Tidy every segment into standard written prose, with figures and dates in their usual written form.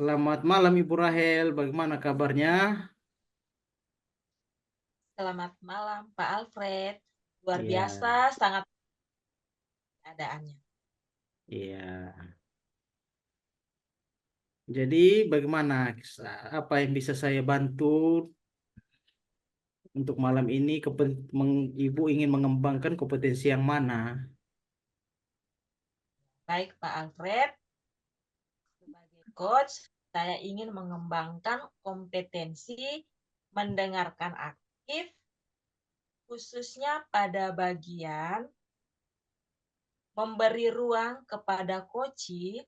Selamat malam Ibu Rahel, bagaimana kabarnya? Selamat malam, Pak Alfred. Luar Iya, biasa, sangat keadaannya. iya. Jadi bagaimana, apa yang bisa saya bantu untuk malam ini? Ibu ingin mengembangkan kompetensi yang mana? Baik, Pak Alfred. Sebagai coach, saya ingin mengembangkan kompetensi mendengarkan aktif, khususnya pada bagian memberi ruang kepada coach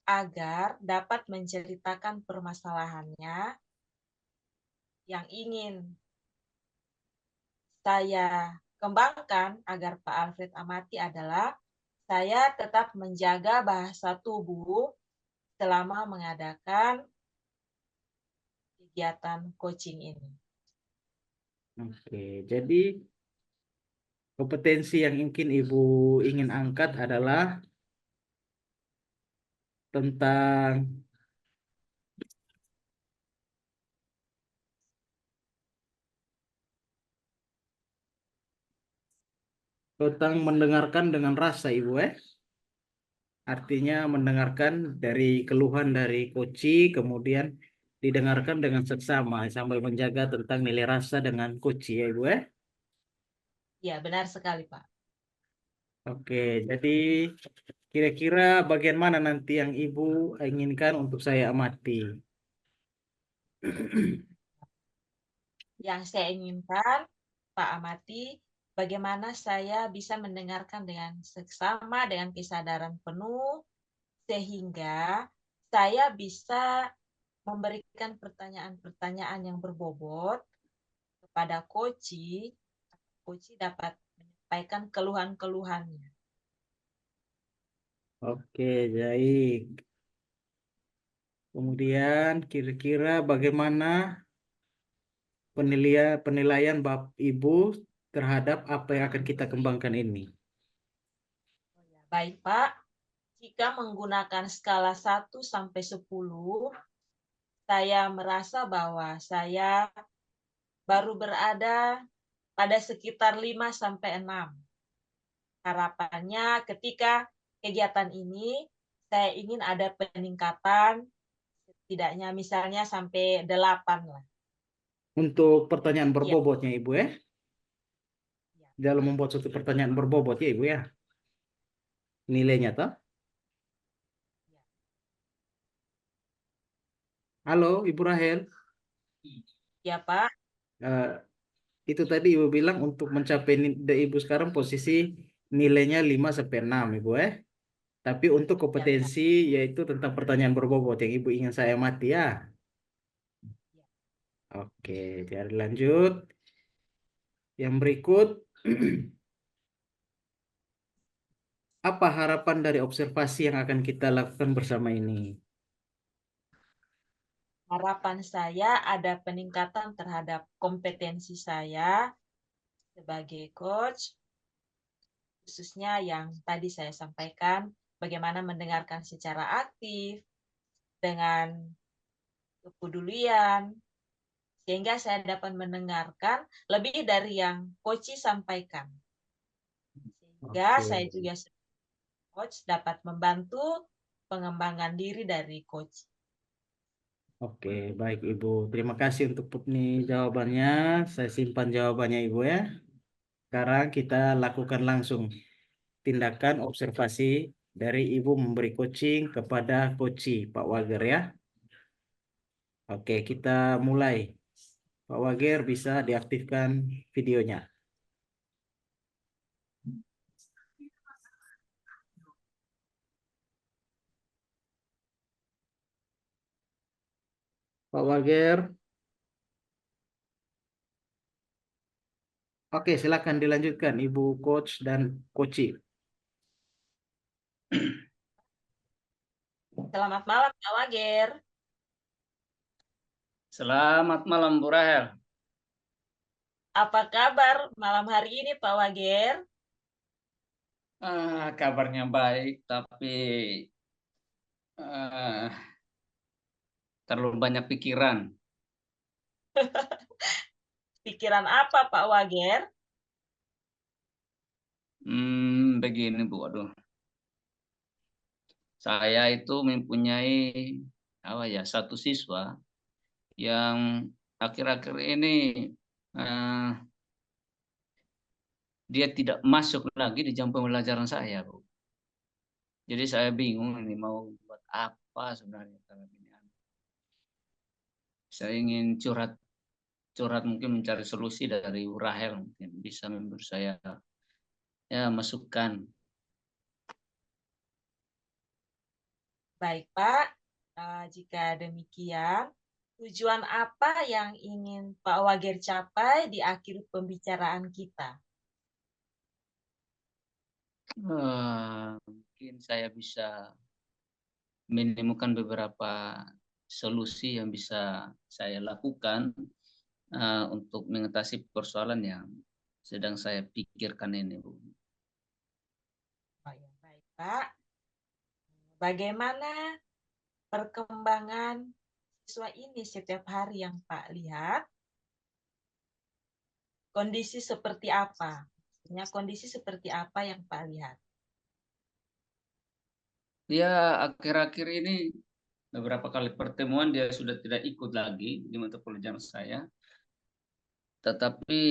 agar dapat menceritakan permasalahannya yang ingin saya kembangkan agar Pak Alfred amati adalah saya tetap menjaga bahasa tubuh selama mengadakan kegiatan coaching ini. Oke, jadi kompetensi yang mungkin Ibu ingin angkat adalah tentang mendengarkan dengan rasa, Ibu. Artinya mendengarkan dari keluhan dari koci, kemudian didengarkan dengan seksama sambil menjaga tentang nilai rasa dengan koci ya Ibu. Ya, benar sekali, Pak. Oke, jadi kira-kira bagian mana nanti yang Ibu inginkan untuk saya amati? Yang saya inginkan, Pak amati, bagaimana saya bisa mendengarkan dengan seksama, dengan kesadaran penuh, sehingga saya bisa memberikan pertanyaan-pertanyaan yang berbobot kepada coach dapat menyampaikan keluhan-keluhannya. Oke, baik. Kemudian kira-kira bagaimana penilaian Bapak Ibu terhadap apa yang akan kita kembangkan ini? Baik, Pak. Jika menggunakan skala 1 sampai 10, saya merasa bahwa saya baru berada pada sekitar 5 sampai 6. Harapannya ketika kegiatan ini saya ingin ada peningkatan setidaknya misalnya sampai 8 lah. Untuk pertanyaan Iya, berbobotnya Ibu iya, dalam membuat suatu pertanyaan berbobot ya Ibu nilainya toh. iya. Halo Ibu Rahel. Ya, Pak. Eh, itu tadi Ibu bilang untuk mencapai Ibu sekarang posisi nilainya 5 sampai 6 Ibu tapi untuk Ya, benar. kompetensi yaitu tentang pertanyaan berbobot yang Ibu ingin saya mati ya. Ya. Oke, jadi lanjut. Yang berikut, apa harapan dari observasi yang akan kita lakukan bersama ini? Harapan saya ada peningkatan terhadap kompetensi saya sebagai coach, khususnya yang tadi saya sampaikan, bagaimana mendengarkan secara aktif, dengan kepedulian, sehingga saya dapat mendengarkan lebih dari yang coach sampaikan. Sehingga Oke. saya juga sebagai coach dapat membantu pengembangan diri dari coach. Oke, baik Ibu. Terima kasih untuk jawabannya. Saya simpan jawabannya Ibu Sekarang kita lakukan langsung tindakan observasi dari Ibu memberi coaching kepada coachi Pak Wager ya. Oke, kita mulai. Pak Wager bisa diaktifkan videonya. Pak Wager. Oke, silakan dilanjutkan Ibu coach dan coachi. Selamat malam, Pak Wager. Selamat malam Bu Rahel. Apa kabar malam hari ini, Pak Wager? Kabarnya baik, tapi terlalu banyak pikiran. Pikiran apa Pak Wager? Begini Bu, aduh. Saya itu mempunyai satu siswa yang akhir-akhir ini eh, dia tidak masuk lagi di jam pembelajaran saya, Bu. Jadi saya bingung ini mau buat apa sebenarnya terhadap ini. Saya ingin curhat mungkin mencari solusi dari Rahel, mungkin bisa memberi saya masukan. Baik Pak, jika demikian, tujuan apa yang ingin Pak Wager capai di akhir pembicaraan kita? Mungkin saya bisa menemukan beberapa solusi yang bisa saya lakukan untuk mengatasi persoalan yang sedang saya pikirkan ini, Bu. Oh ya, baik Pak. Bagaimana perkembangan siswa ini setiap hari yang Pak lihat? Kondisi seperti apa? Maksudnya kondisi seperti apa yang Pak lihat? Dia akhir-akhir ini beberapa kali pertemuan dia sudah tidak ikut lagi di mata pelajaran saya. Tetapi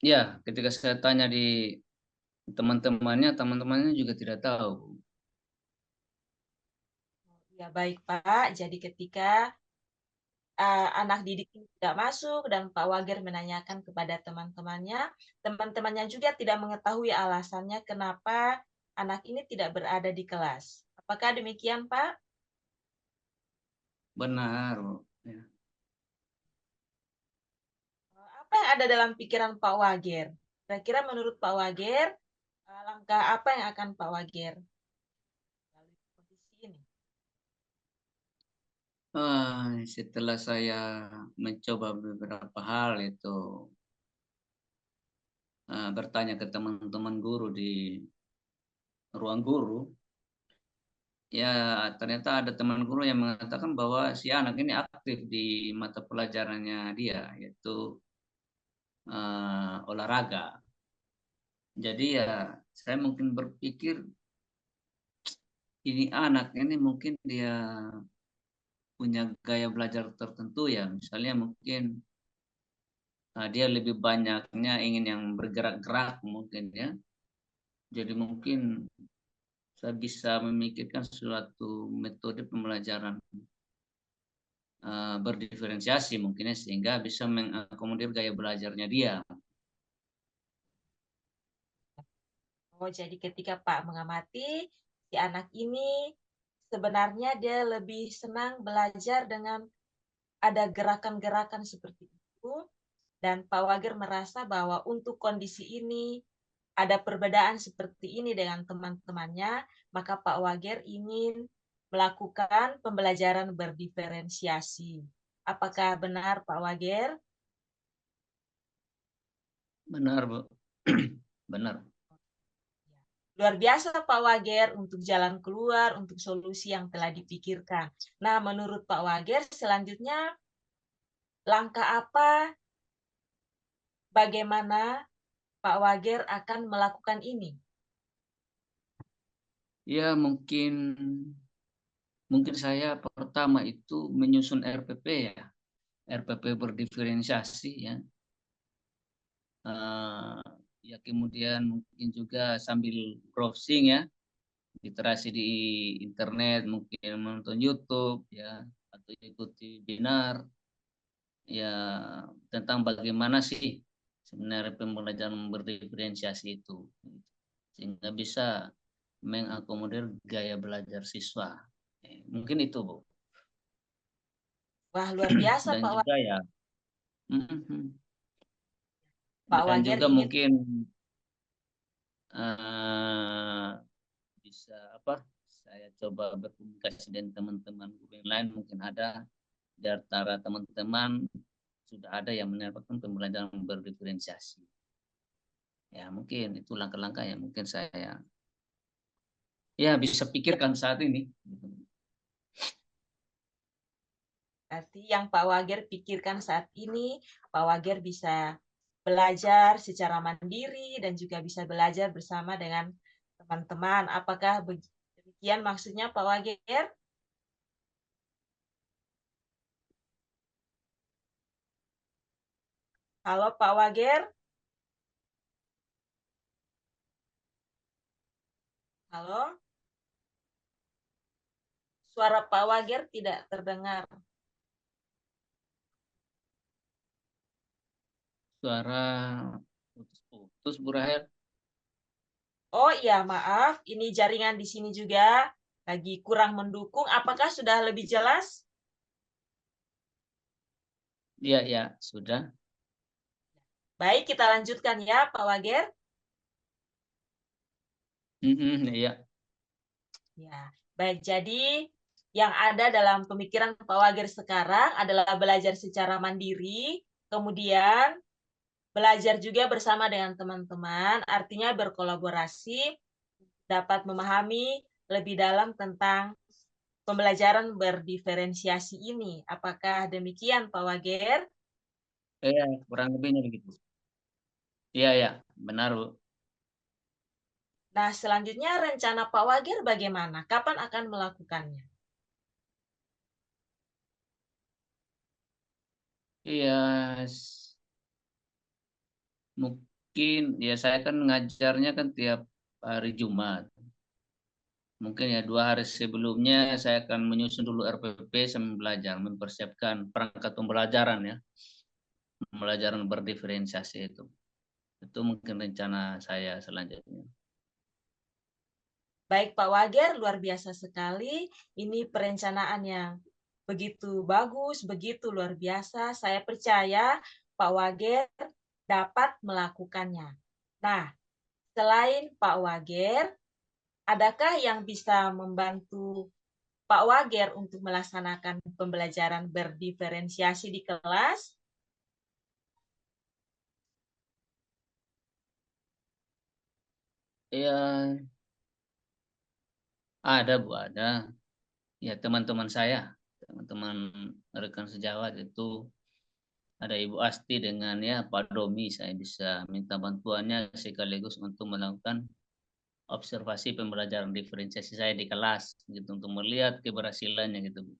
ya ketika saya tanya di teman-temannya juga tidak tahu. Ya baik Pak, jadi ketika anak didik ini tidak masuk dan Pak Wager menanyakan kepada teman-temannya, teman-temannya juga tidak mengetahui alasannya kenapa anak ini tidak berada di kelas. Apakah demikian Pak? Benar, Bu. Ya. Apa yang ada dalam pikiran Pak Wager? Kira-kira menurut Pak Wager, langkah apa yang akan Pak Wager melalui kondisi ini? Setelah saya mencoba beberapa hal itu bertanya ke teman-teman guru di ruang guru, ya ternyata ada teman guru yang mengatakan bahwa si anak ini aktif di mata pelajarannya dia, yaitu olahraga. Jadi ya saya mungkin berpikir ini anak ini mungkin dia punya gaya belajar tertentu ya, misalnya mungkin dia lebih banyaknya ingin yang bergerak-gerak mungkin ya. Jadi mungkin saya bisa memikirkan suatu metode pembelajaran berdiferensiasi mungkin ya, sehingga bisa mengakomodir gaya belajarnya dia. Oh, jadi ketika Pak mengamati si anak ini sebenarnya dia lebih senang belajar dengan ada gerakan-gerakan seperti itu dan Pak Wager merasa bahwa untuk kondisi ini ada perbedaan seperti ini dengan teman-temannya, maka Pak Wager ingin melakukan pembelajaran berdiferensiasi. Apakah benar Pak Wager? Benar, Bu. Benar. Luar biasa Pak Wager untuk jalan keluar, untuk solusi yang telah dipikirkan. Nah, menurut Pak Wager, selanjutnya langkah apa, bagaimana Pak Wager akan melakukan ini? Ya mungkin saya pertama itu menyusun RPP ya, RPP berdiferensiasi ya. Ya kemudian mungkin juga sambil browsing ya, literasi di internet, mungkin menonton YouTube ya, atau ikuti webinar ya tentang bagaimana sih sebenarnya pembelajaran berdiferensiasi itu, sehingga bisa mengakomodir gaya belajar siswa. Mungkin itu, Bu. Wah, luar biasa Dan Pak Wager. juga ya, mhm. Pak Dan Wager juga ingin mungkin eh, bisa saya coba berkomunikasi dengan teman-teman guru yang lain, mungkin ada di antara teman-teman sudah ada yang mendapatkan pembelajaran berdiferensiasi. Ya mungkin itu langkah-langkah yang mungkin saya ya bisa pikirkan saat ini. Berarti yang Pak Wager pikirkan saat ini, Pak Wager bisa belajar secara mandiri dan juga bisa belajar bersama dengan teman-teman. Apakah demikian maksudnya Pak Wager? Halo Pak Wager? Halo? Suara Pak Wager tidak terdengar. Suara putus-putus, Bu Rahel. Oh iya, maaf. Ini jaringan di sini juga lagi kurang mendukung. Apakah sudah lebih jelas? Iya, ya, sudah. Baik, kita lanjutkan ya, Pak Wager. Iya. Ya, baik. Jadi yang ada dalam pemikiran Pak Wager sekarang adalah belajar secara mandiri, kemudian belajar juga bersama dengan teman-teman, artinya berkolaborasi, dapat memahami lebih dalam tentang pembelajaran berdiferensiasi ini. Apakah demikian, Pak Wager? Iya, kurang lebihnya begitu. Iya, ya, benar, Bu. Nah, selanjutnya rencana Pak Wager bagaimana? Kapan akan melakukannya? Iya, mungkin ya saya kan ngajarnya kan tiap hari Jumat. Mungkin ya 2 hari sebelumnya saya akan menyusun dulu RPP sambil belajar, mempersiapkan perangkat pembelajaran ya, pembelajaran berdiferensiasi itu. Itu mungkin rencana saya selanjutnya. Baik Pak Wager, luar biasa sekali. Ini perencanaan yang begitu bagus, begitu luar biasa. Saya percaya Pak Wager dapat melakukannya. Nah, selain Pak Wager, adakah yang bisa membantu Pak Wager untuk melaksanakan pembelajaran berdiferensiasi di kelas? Ya, ada Bu, ada. Ya teman-teman saya, teman-teman rekan sejawat itu ada Ibu Asti dengan ya Pak Domi, saya bisa minta bantuannya sekaligus untuk melakukan observasi pembelajaran diferensiasi saya di kelas gitu untuk melihat keberhasilannya gitu Bu.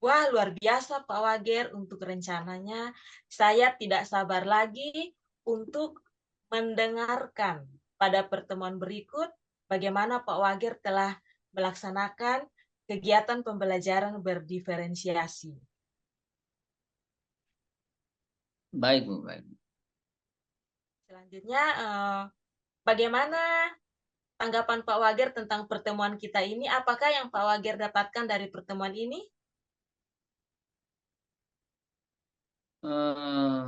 Wah, luar biasa Pak Wager untuk rencananya. Saya tidak sabar lagi untuk mendengarkan pada pertemuan berikut bagaimana Pak Wager telah melaksanakan kegiatan pembelajaran berdiferensiasi. Baik Bu, baik. Selanjutnya, bagaimana tanggapan Pak Wager tentang pertemuan kita ini? Apakah yang Pak Wager dapatkan dari pertemuan ini? Eh,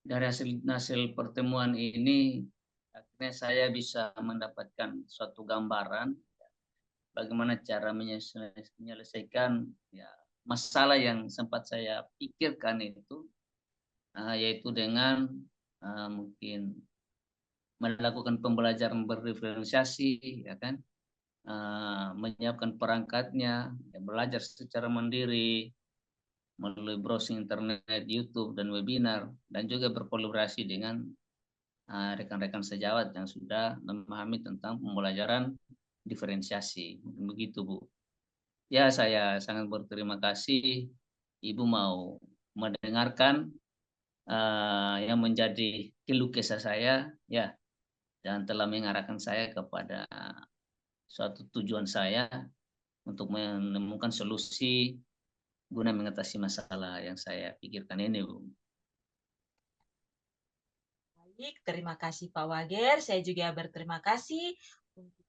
dari hasil pertemuan ini akhirnya saya bisa mendapatkan suatu gambaran bagaimana cara menyelesaikan ya, masalah yang sempat saya pikirkan itu, yaitu dengan mungkin melakukan pembelajaran berdiferensiasi, ya kan, menyiapkan perangkatnya, ya, belajar secara mandiri melalui browsing internet, YouTube dan webinar, dan juga berkolaborasi dengan rekan-rekan sejawat yang sudah memahami tentang pembelajaran diferensiasi. Begitu Bu. Ya, saya sangat berterima kasih Ibu mau mendengarkan yang menjadi keluh kesah saya, ya, dan telah mengarahkan saya kepada suatu tujuan saya untuk menemukan solusi guna mengatasi masalah yang saya pikirkan ini, Bu. Baik, terima kasih Pak Wager. Saya juga berterima kasih untuk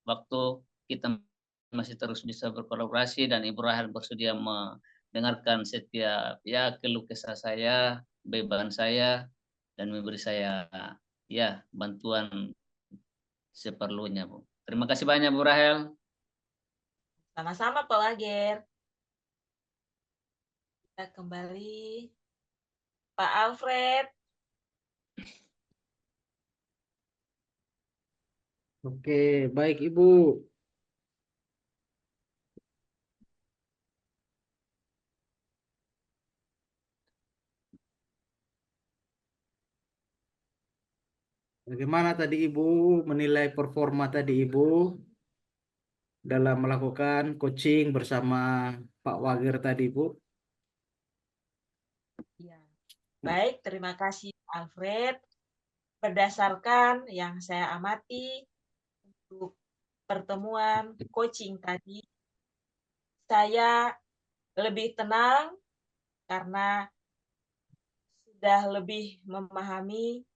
Waktu kita masih terus bisa berkolaborasi dan Ibu Rahel bersedia mendengarkan setiap ya keluh kesah saya, beban saya, dan memberi saya ya bantuan seperlunya, Bu. Terima kasih banyak, Bu Rahel. Sama-sama Pak Wager. Kita kembali Pak Alfred. Oke, baik Ibu. Bagaimana tadi Ibu menilai performa tadi Ibu dalam melakukan coaching bersama Pak Wager tadi Bu? Ya. Baik, terima kasih Pak Alfred. Berdasarkan yang saya amati untuk pertemuan coaching tadi, saya lebih tenang karena sudah lebih memahami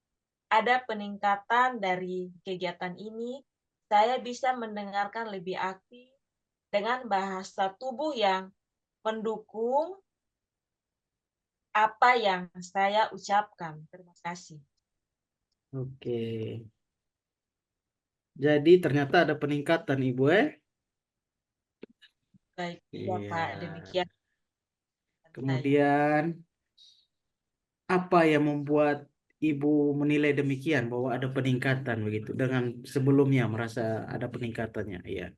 ada peningkatan dari kegiatan ini. Saya bisa mendengarkan lebih aktif dengan bahasa tubuh yang mendukung apa yang saya ucapkan. Terima kasih. Oke. Jadi ternyata ada peningkatan Ibu Baik, ya Iya. Pak, demikian. Kemudian apa yang membuat Ibu menilai demikian bahwa ada peningkatan begitu dengan sebelumnya merasa ada peningkatannya? Iya.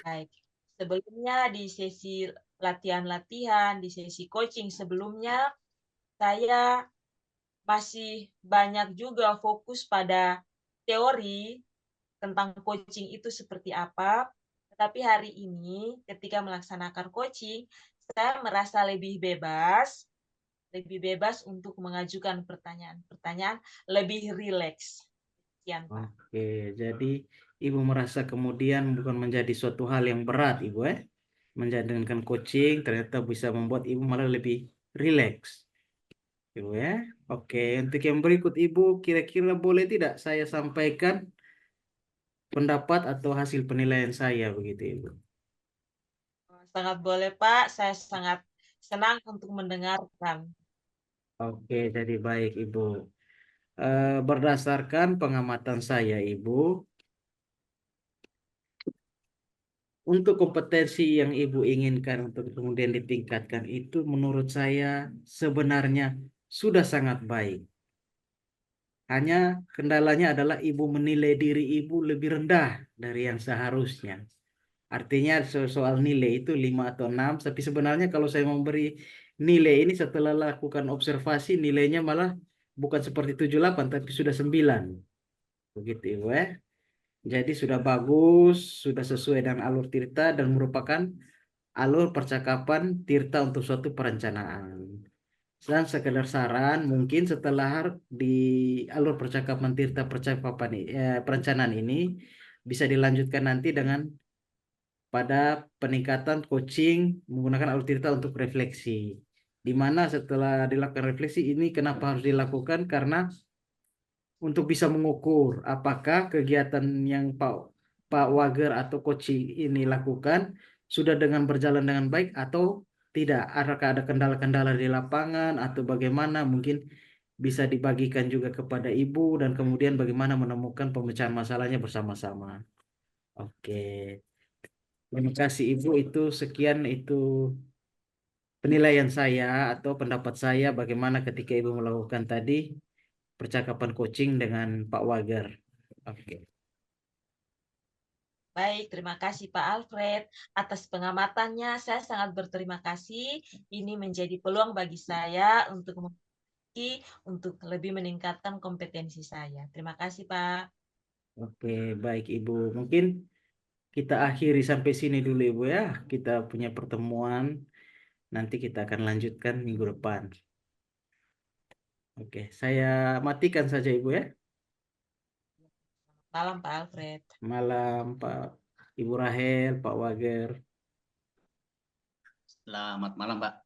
Baik, sebelumnya di sesi latihan-latihan, di sesi coaching sebelumnya, saya masih banyak juga fokus pada teori tentang coaching itu seperti apa. Tetapi hari ini ketika melaksanakan coaching, saya merasa lebih bebas untuk mengajukan pertanyaan-pertanyaan lebih rileks. Sekian, Pak. Oke, jadi Ibu merasa kemudian bukan menjadi suatu hal yang berat Ibu menjalankan coaching ternyata bisa membuat Ibu malah lebih rileks. Ibu Oke, untuk yang berikut Ibu kira-kira boleh tidak saya sampaikan pendapat atau hasil penilaian saya begitu Ibu? Sangat boleh, Pak. Saya sangat senang untuk mendengarkan. Oke, jadi baik Ibu. Berdasarkan pengamatan saya Ibu, untuk kompetensi yang Ibu inginkan untuk kemudian ditingkatkan itu menurut saya sebenarnya sudah sangat baik. Hanya kendalanya adalah Ibu menilai diri Ibu lebih rendah dari yang seharusnya. Artinya soal nilai itu 5 atau 6, tapi sebenarnya kalau saya memberi nilai ini setelah lakukan observasi nilainya malah bukan seperti 78 tapi sudah 9. Begitu Ibu Jadi sudah bagus, sudah sesuai dengan alur Tirta dan merupakan alur percakapan Tirta untuk suatu perencanaan. Dan sekedar saran, mungkin setelah di alur percakapan Tirta percakapan perencanaan ini bisa dilanjutkan nanti dengan pada peningkatan coaching menggunakan alur Tirta untuk refleksi. Di mana setelah dilakukan refleksi ini kenapa harus dilakukan? Karena untuk bisa mengukur apakah kegiatan yang Pak Wager atau coaching ini lakukan sudah dengan berjalan dengan baik atau tidak. Apakah ada kendala-kendala di lapangan atau bagaimana mungkin bisa dibagikan juga kepada Ibu dan kemudian bagaimana menemukan pemecahan masalahnya bersama-sama. Oke. Terima kasih Ibu, itu sekian itu penilaian saya atau pendapat saya bagaimana ketika Ibu melakukan tadi percakapan coaching dengan Pak Wager. Oke. Baik, terima kasih Pak Alfred atas pengamatannya. Saya sangat berterima kasih. Ini menjadi peluang bagi saya untuk lebih meningkatkan kompetensi saya. Terima kasih, Pak. Oke, baik Ibu. Mungkin kita akhiri sampai sini dulu Ibu ya. Kita punya pertemuan. Nanti kita akan lanjutkan minggu depan. Oke, saya matikan saja Ibu ya. Malam, Pak Alfred. Malam Pak Ibu Rahel, Pak Wager. Selamat malam, Pak.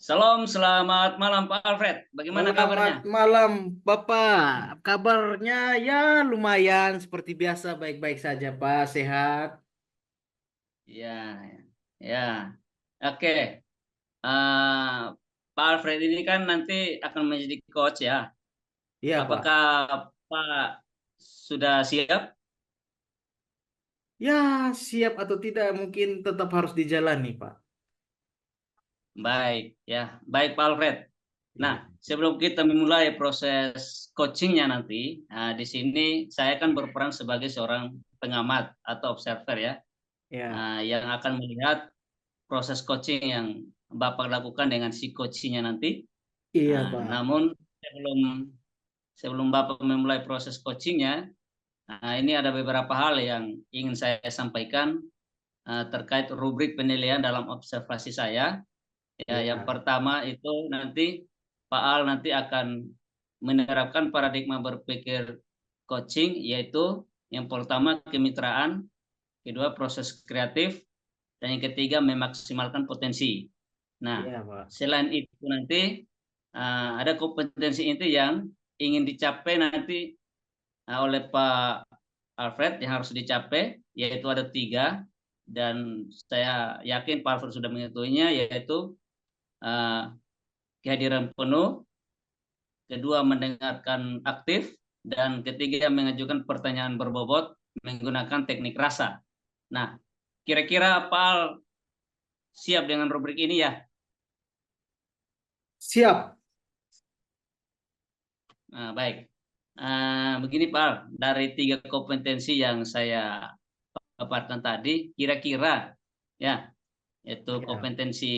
Salam selamat malam Pak Alfred. Bagaimana kabarnya? Selamat malam, Bapak. Kabarnya ya lumayan seperti biasa, baik-baik saja, Pak. Sehat. Ya, ya. Oke. Eh, Pak Alfred ini kan nanti akan menjadi coach ya. Iya, Pak. Apakah Pak sudah siap? Ya, siap atau tidak mungkin tetap harus dijalani, Pak. Baik, ya. Baik Pak Alfred. Nah, Iya. sebelum kita memulai proses coachingnya nanti, di sini saya kan berperan sebagai seorang pengamat atau observer ya, Ya. yang akan melihat proses coaching yang Bapak lakukan dengan si coachingnya nanti. Iya, Nah, Pak. namun sebelum sebelum Bapak memulai proses coachingnya, ini ada beberapa hal yang ingin saya sampaikan terkait rubrik penilaian dalam observasi saya. Ya, yang Iya. pertama itu nanti Pak Al nanti akan menerapkan paradigma berpikir coaching, yaitu yang pertama kemitraan, kedua proses kreatif, dan yang ketiga memaksimalkan potensi. Nah, Iya, Pak. selain itu nanti ada kompetensi inti yang ingin dicapai nanti oleh Pak Alfred yang harus dicapai, yaitu ada 3, dan saya yakin Pak Alfred sudah mengetahuinya, yaitu kehadiran penuh, kedua mendengarkan aktif, dan ketiga mengajukan pertanyaan berbobot menggunakan teknik rasa. Nah, kira-kira Pak Al siap dengan rubrik ini ya? Siap. Nah, baik. Begini Pak Al, dari 3 kompetensi yang saya paparkan tadi, kira-kira ya, yaitu Ya. kompetensi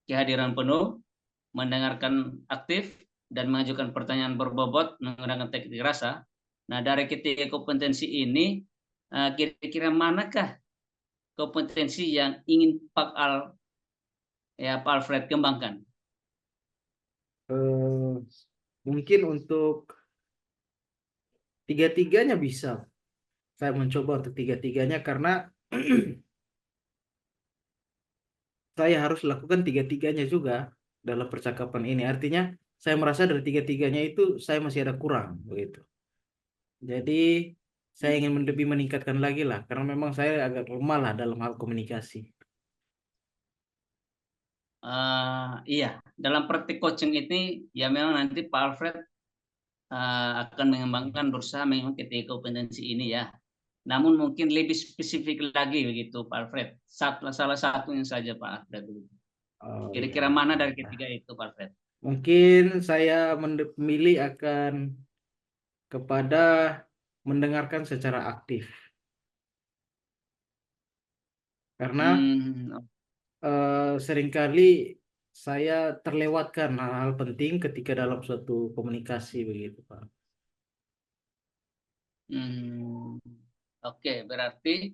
kehadiran penuh, mendengarkan aktif, dan mengajukan pertanyaan berbobot menggunakan teknik rasa. Nah, dari ketiga kompetensi ini, kira-kira manakah kompetensi yang ingin Pak Alfred kembangkan? Eh, mungkin untuk tiga-tiganya bisa. Saya mencoba untuk tiga-tiganya karena saya harus lakukan tiga-tiganya juga dalam percakapan ini. Artinya saya merasa dari tiga-tiganya itu saya masih ada kurang begitu. Jadi saya ingin lebih meningkatkan lagi lah karena memang saya agak lemah lah dalam hal komunikasi. Iya, dalam praktik coaching ini ya memang nanti Pak Alfred akan mengembangkan berusaha mengembangkan ketiga kompetensi ini ya. Namun mungkin lebih spesifik lagi begitu Pak Alfred. Salah satunya saja Pak Alfred. Oh iya. Kira-kira mana dari ketiga itu Pak Alfred? Mungkin saya memilih akan kepada mendengarkan secara aktif. Karena Hmm, seringkali saya terlewatkan hal-hal penting ketika dalam suatu komunikasi begitu, Pak. hmm, Oke, berarti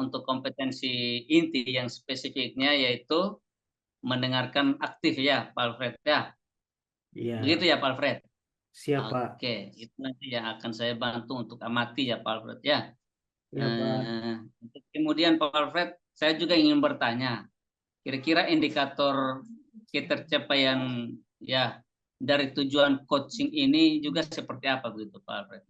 untuk kompetensi inti yang spesifiknya yaitu mendengarkan aktif ya Pak Alfred ya. Begitu Iya, ya Pak Alfred. siap, Pak. Oke, itu nanti yang akan saya bantu untuk amati ya Pak Alfred ya. Iya, Pak. Kemudian Pak Alfred, saya juga ingin bertanya, kira-kira indikator ketercapaian ya dari tujuan coaching ini juga seperti apa begitu Pak Alfred?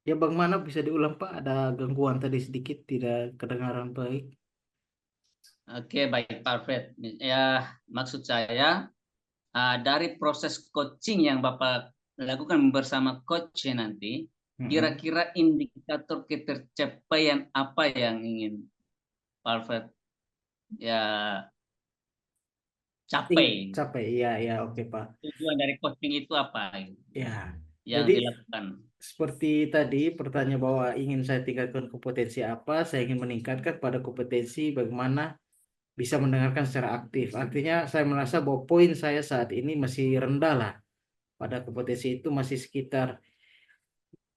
Ya, Bang Mana bisa diulang, Pak? Ada gangguan tadi sedikit, tidak kedengaran baik. Oke, baik Pak Alfred. Ya, maksud saya dari proses coaching yang Bapak lakukan bersama coach nanti, Mm-mm. kira-kira indikator ketercapaian apa yang ingin Pak Alfred ya capai? Capek, iya, iya, oke, Pak. Tujuan dari coaching itu apa Ya, yang jadi dilakukan? seperti tadi pertanyaan bahwa ingin saya tingkatkan kompetensi apa, saya ingin meningkatkan pada kompetensi bagaimana bisa mendengarkan secara aktif. Artinya saya merasa bahwa poin saya saat ini masih rendah lah. Pada kompetensi itu masih sekitar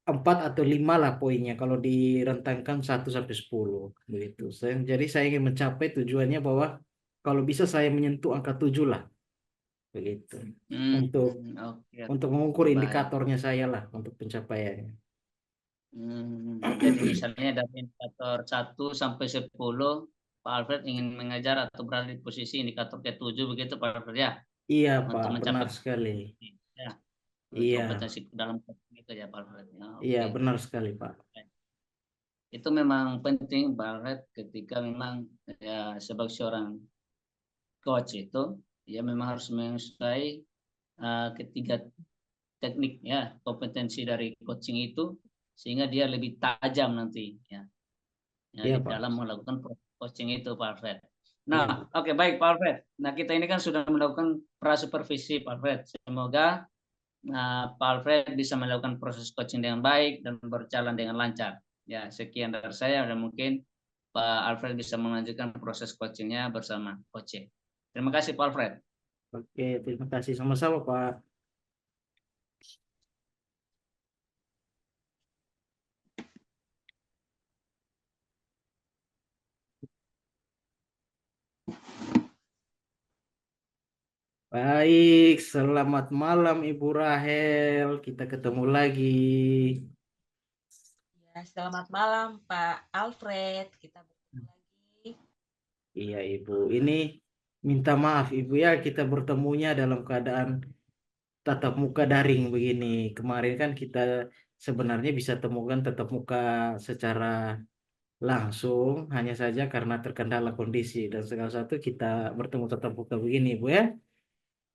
4 atau 5 lah poinnya kalau direntangkan 1 sampai 10 begitu. Jadi saya ingin mencapai tujuannya bahwa kalau bisa saya menyentuh angka 7 lah begitu. Hmm, Untuk oke, untuk mengukur baik. indikatornya saya lah untuk pencapaiannya. Jadi misalnya dari indikator 1 sampai 10, Pak Alfred ingin mengajar atau berada di posisi indikator ke-7 begitu Pak Alfred ya, Iya, Pak, untuk benar mencapai sekali. ya, Iya, kompetensi dalam coaching itu ya Pak Alfred. Ya, iya, oke. benar sekali, Pak. Itu memang penting Pak Alfred ketika memang ya sebagai seorang coach itu ya memang harus menguasai ketiga teknik ya kompetensi dari coaching itu sehingga dia lebih tajam nanti ya, ya Iya, di Pak. dalam melakukan coaching itu Pak Alfred. Iya, Nah, Pak. oke baik Pak Alfred. Nah, kita ini kan sudah melakukan prasupervisi Pak Alfred. Semoga Pak Alfred bisa melakukan proses coaching dengan baik dan berjalan dengan lancar. Ya, sekian dari saya dan mungkin Pak Alfred bisa melanjutkan proses coachingnya bersama coach. Terima kasih Pak Alfred. Oke, terima kasih sama-sama, Pak. Baik, selamat malam Ibu Rahel. Kita ketemu lagi. Ya, selamat malam Pak Alfred. Kita bertemu lagi. Iya, Ibu. Ini minta maaf, Ibu ya, kita bertemunya dalam keadaan tatap muka daring begini. Kemarin kan kita sebenarnya bisa temukan tatap muka secara langsung, hanya saja karena terkendala kondisi. Dan segala satu kita bertemu tatap muka begini, Ibu ya.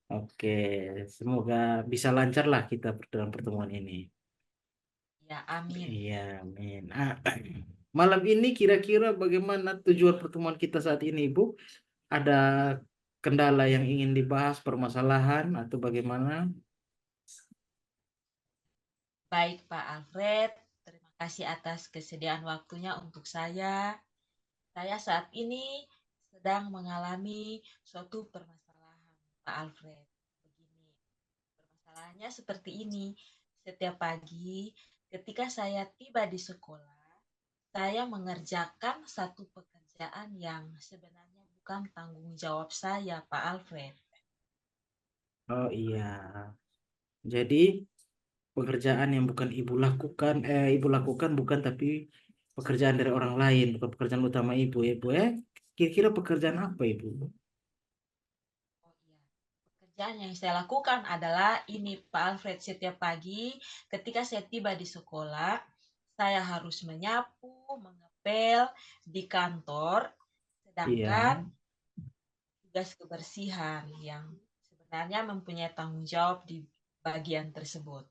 Oke, semoga bisa lancar lah kita dalam pertemuan ini. Ya, amin. Iya, amin. Malam ini kira-kira bagaimana tujuan pertemuan kita saat ini, Ibu? Ada kendala yang ingin dibahas, permasalahan atau bagaimana? Baik Pak Alfred, terima kasih atas kesediaan waktunya untuk saya. Saya saat ini sedang mengalami suatu permasalahan, Pak Alfred. Begini, permasalahannya seperti ini. Setiap pagi, ketika saya tiba di sekolah, saya mengerjakan satu pekerjaan yang sebenarnya bukan tanggung jawab saya, Pak Alfred. Oh iya, jadi pekerjaan yang bukan ibu lakukan bukan tapi pekerjaan dari orang lain, bukan pekerjaan utama ibu, ya, Ibu ya. Kira-kira pekerjaan apa, Ibu? Oh iya, pekerjaan yang saya lakukan adalah ini Pak Alfred, setiap pagi ketika saya tiba di sekolah, saya harus menyapu, mengepel di kantor, Iya, sedangkan tugas kebersihan yang sebenarnya mempunyai tanggung jawab di bagian tersebut.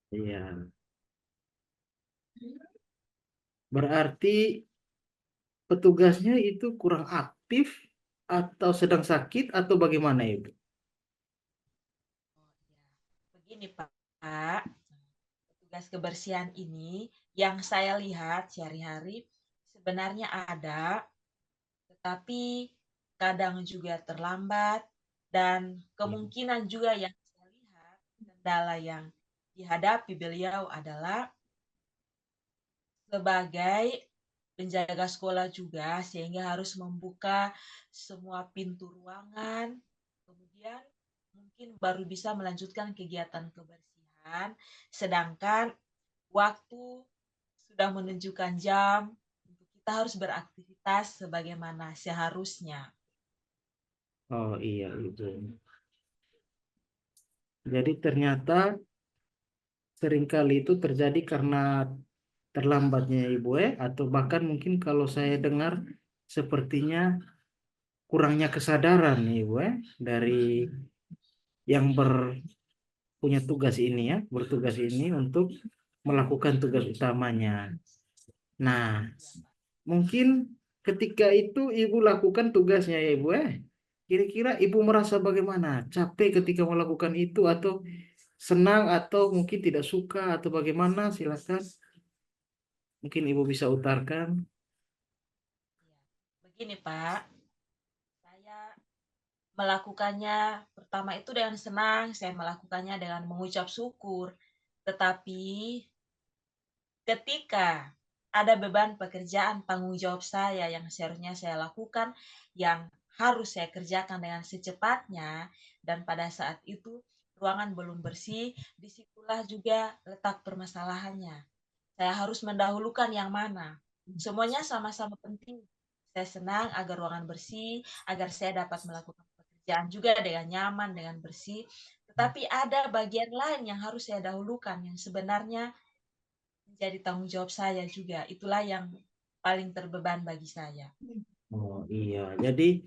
iya. Berarti petugasnya itu kurang aktif atau sedang sakit atau bagaimana, Ibu? Oh iya, begini Pak, tugas kebersihan ini yang saya lihat sehari-hari sebenarnya ada, tetapi kadang juga terlambat dan kemungkinan juga yang saya lihat kendala yang dihadapi beliau adalah sebagai penjaga sekolah juga sehingga harus membuka semua pintu ruangan, kemudian mungkin baru bisa melanjutkan kegiatan kebersihan, sedangkan waktu sudah menunjukkan jam untuk kita harus beraktivitas sebagaimana seharusnya. Oh iya, Ibu. Jadi ternyata seringkali itu terjadi karena terlambatnya Ibu atau bahkan mungkin kalau saya dengar sepertinya kurangnya kesadaran Ibu dari yang punya tugas ini ya, bertugas ini untuk melakukan tugas utamanya. Nah, Ya, Pak. mungkin ketika itu Ibu lakukan tugasnya ya Ibu kira-kira Ibu merasa bagaimana? Capek ketika melakukan itu atau senang atau mungkin tidak suka atau bagaimana? Silakan. Mungkin Ibu bisa utarakan. Ya. Begini Pak, saya melakukannya pertama itu dengan senang, saya melakukannya dengan mengucap syukur. Tetapi ketika ada beban pekerjaan tanggung jawab saya yang seharusnya saya lakukan, yang harus saya kerjakan dengan secepatnya, dan pada saat itu ruangan belum bersih, disitulah juga letak permasalahannya. saya harus mendahulukan yang mana. Semuanya sama-sama penting. Saya senang agar ruangan bersih, agar saya dapat melakukan pekerjaan juga dengan nyaman, dengan bersih. Tetapi ada bagian lain yang harus saya dahulukan, yang sebenarnya menjadi tanggung jawab saya juga. Itulah yang paling terbeban bagi saya. Oh iya, jadi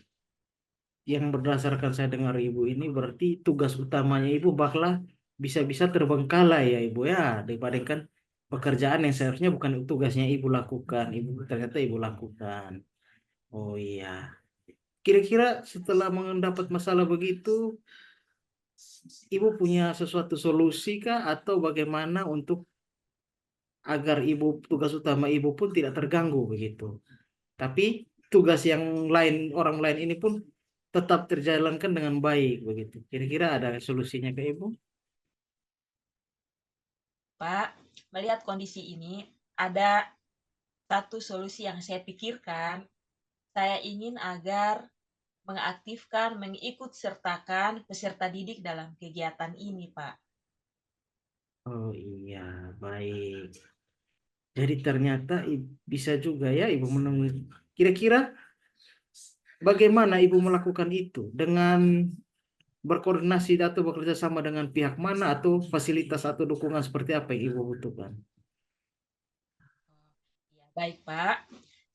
yang berdasarkan saya dengar ibu ini berarti tugas utamanya ibu bakal bisa-bisa terbengkalai ya ibu ya, dibandingkan pekerjaan yang seharusnya bukan tugasnya ibu lakukan, ibu ternyata ibu lakukan. Oh iya, kira-kira setelah mendapat masalah begitu, ibu punya sesuatu solusi kah atau bagaimana untuk agar ibu tugas utama ibu pun tidak terganggu begitu? Tapi tugas yang lain orang lain ini pun tetap terjalankan dengan baik begitu. Kira-kira ada solusinya ke Ibu? Pak, melihat kondisi ini, ada satu solusi yang saya pikirkan. Saya ingin agar mengaktifkan, mengikut sertakan peserta didik dalam kegiatan ini, Pak. Oh iya, baik. Jadi ternyata bisa juga ya Ibu menemui. Kira-kira bagaimana Ibu melakukan itu? Dengan berkoordinasi atau bekerja sama dengan pihak mana atau fasilitas atau dukungan seperti apa yang Ibu butuhkan? Ya, baik, Pak.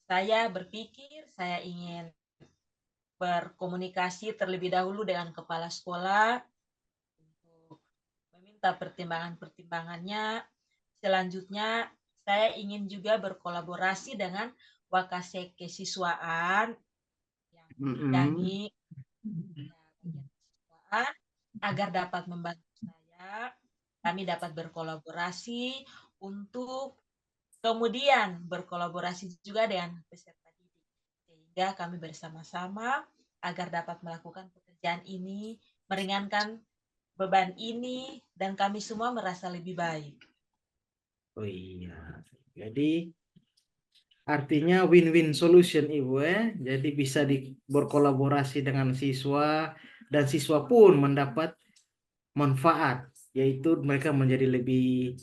Saya berpikir saya ingin berkomunikasi terlebih dahulu dengan kepala sekolah untuk meminta pertimbangan-pertimbangannya. Selanjutnya, saya ingin juga berkolaborasi dengan Wakasek Kesiswaan yang Mm-mm. membidangi bagian kesiswaan agar dapat membantu saya. Kami dapat berkolaborasi untuk kemudian berkolaborasi juga dengan peserta didik. Sehingga kami bersama-sama agar dapat melakukan pekerjaan ini, meringankan beban ini, dan kami semua merasa lebih baik. Oh iya. Jadi artinya win-win solution Ibu ya. Jadi bisa berkolaborasi dengan siswa dan siswa pun mendapat manfaat, yaitu mereka menjadi lebih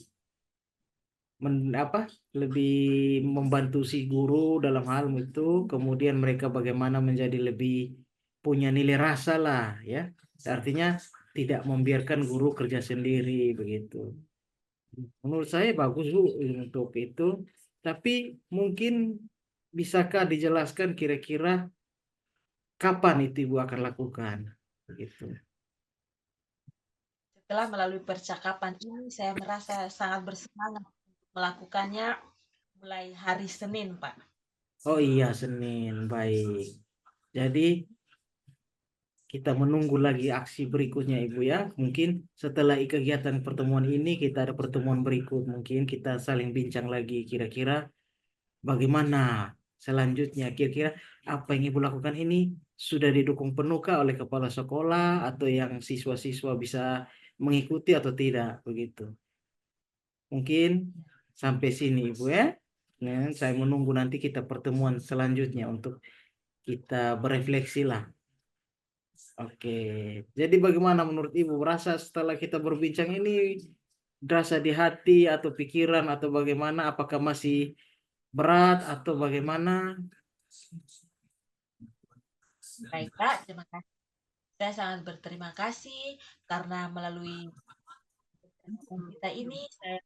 apa? Lebih membantu si guru dalam hal itu, kemudian mereka bagaimana menjadi lebih punya nilai rasa lah ya. Artinya tidak membiarkan guru kerja sendiri begitu. Menurut saya bagus Bu untuk itu. Tapi mungkin bisakah dijelaskan kira-kira kapan itu Ibu akan lakukan? Begitu. Setelah melalui percakapan ini, saya merasa sangat bersemangat untuk melakukannya mulai hari Senin, Pak. Oh iya, Senin. Baik. Jadi kita menunggu lagi aksi berikutnya Ibu ya. Mungkin setelah kegiatan pertemuan ini kita ada pertemuan berikut. Mungkin kita saling bincang lagi kira-kira bagaimana selanjutnya. Kira-kira apa yang Ibu lakukan ini sudah didukung penuh kah oleh kepala sekolah atau yang siswa-siswa bisa mengikuti atau tidak begitu. Mungkin sampai sini Ibu ya. Nah, saya menunggu nanti kita pertemuan selanjutnya untuk kita berefleksi lah. Oke, jadi bagaimana menurut Ibu? Merasa setelah kita berbincang ini, dirasa di hati atau pikiran atau bagaimana? Apakah masih berat atau bagaimana? Baik, Pak. Terima kasih. Saya sangat berterima kasih karena melalui percakapan kita ini, saya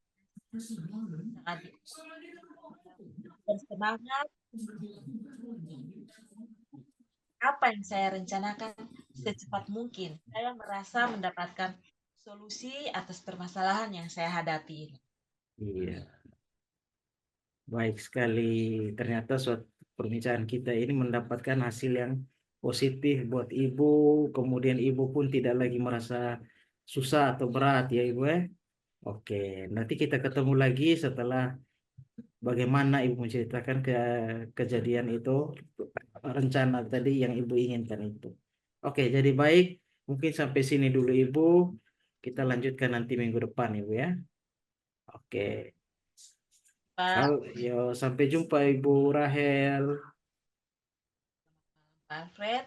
sangat bersemangat. Apa yang saya rencanakan secepat mungkin. Saya merasa mendapatkan solusi atas permasalahan yang saya hadapi. Iya, baik sekali. Ternyata suatu perbincangan kita ini mendapatkan hasil yang positif buat Ibu. Kemudian Ibu pun tidak lagi merasa susah atau berat ya Ibu ya. Oke, nanti kita ketemu lagi setelah bagaimana Ibu menceritakan kejadian itu, rencana tadi yang Ibu inginkan itu. Oke, jadi baik, mungkin sampai sini dulu Ibu. Kita lanjutkan nanti minggu depan Ibu ya. Oke, Pak, Yo, sampai jumpa Ibu Rahel. Pak Alfred.